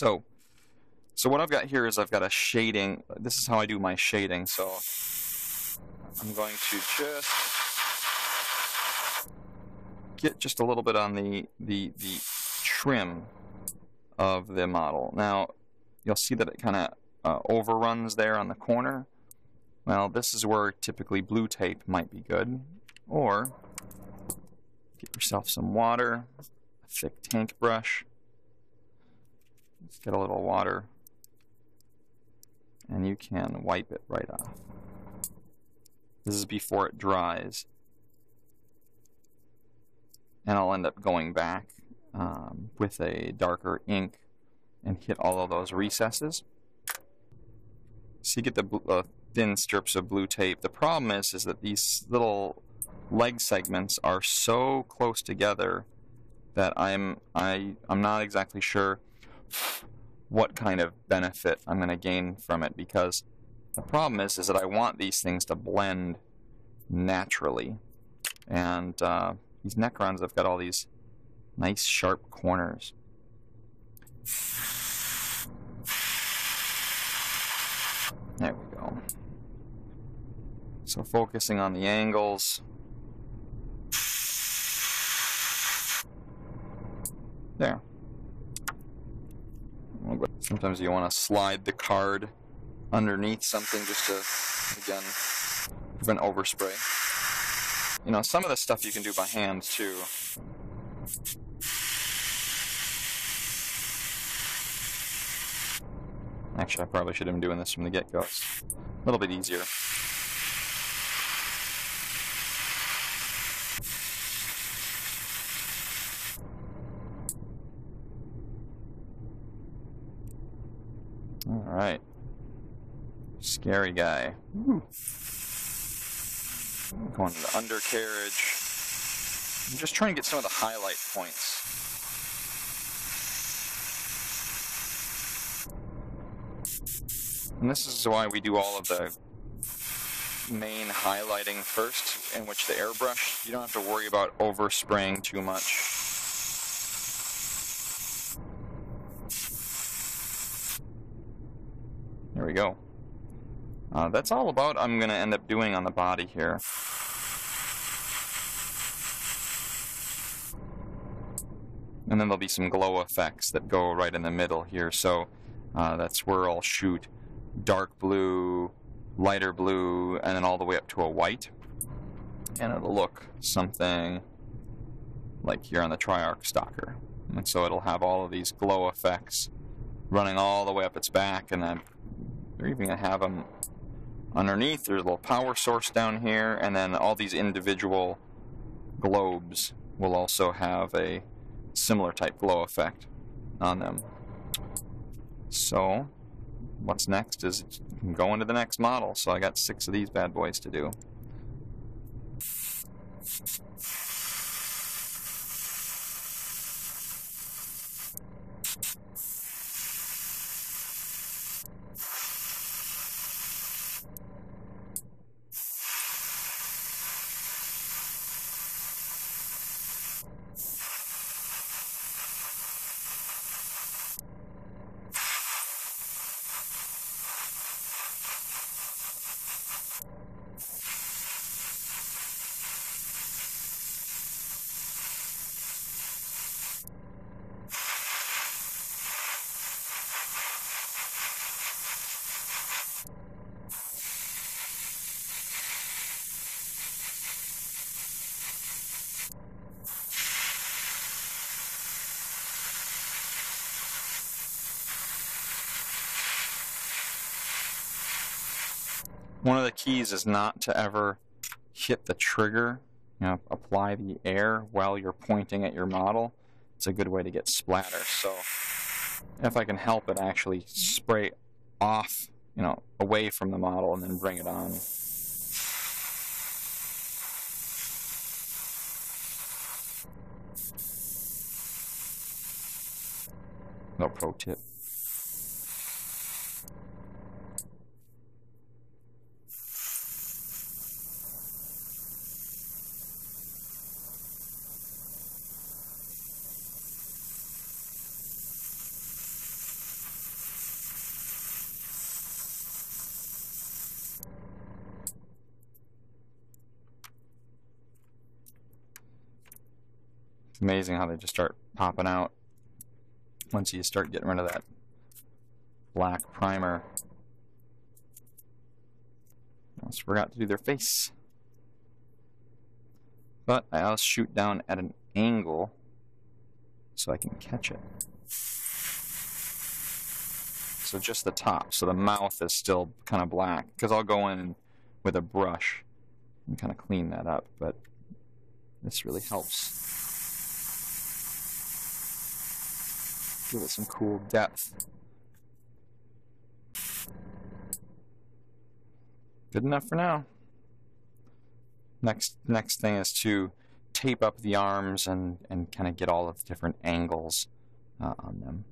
So what I've got here is I've got a shading. This is how I do my shading. So I'm going to just get just a little bit on the trim of the model. Now you'll see that it kind of overruns there on the corner. Well, this is where typically blue tape might be good, or get yourself some water, a thick tank brush. Just get a little water, and you can wipe it right off. This is before it dries. And I'll end up going back with a darker ink and hit all of those recesses. So you get the thin strips of blue tape. The problem is that these little leg segments are so close together that I'm not exactly sure what kind of benefit I'm going to gain from it, because the problem is that I want these things to blend naturally, and these Necrons have got all these nice sharp corners. There we go. So focusing on the angles. There. Sometimes you want to slide the card underneath something just to, again, prevent overspray. You know, some of the stuff you can do by hand too. Actually, I probably should have been doing this from the get-go. It's a little bit easier. Alright. Scary guy. Woo. Going to the undercarriage. I'm just trying to get some of the highlight points. And this is why we do all of the main highlighting first, in which the airbrush, you don't have to worry about overspraying too much. There we go. That's all about I'm going to end up doing on the body here. And then there'll be some glow effects that go right in the middle here. So that's where I'll shoot dark blue, lighter blue, and then all the way up to a white. And it'll look something like here on the Triarch Stalker. And so it'll have all of these glow effects running all the way up its back, and then they're even going to have them underneath. There's a little power source down here, and then all these individual globes will also have a similar type glow effect on them. So what's next is go into the next model. So I got 6 of these bad boys to do. One of the keys is not to ever hit the trigger, apply the air while you're pointing at your model. It's a good way to get splatter. So if I can help it, actually spray off, away from the model and then bring it on. No pro tip. It's amazing how they just start popping out once you start getting rid of that black primer. Almost forgot to do their face. But I always shoot down at an angle so I can catch it. So just the top. So the mouth is still kind of black, because I'll go in with a brush and kind of clean that up, but this really helps. Give it some cool depth. Good enough for now. Next thing is to tape up the arms and kind of get all of the different angles on them.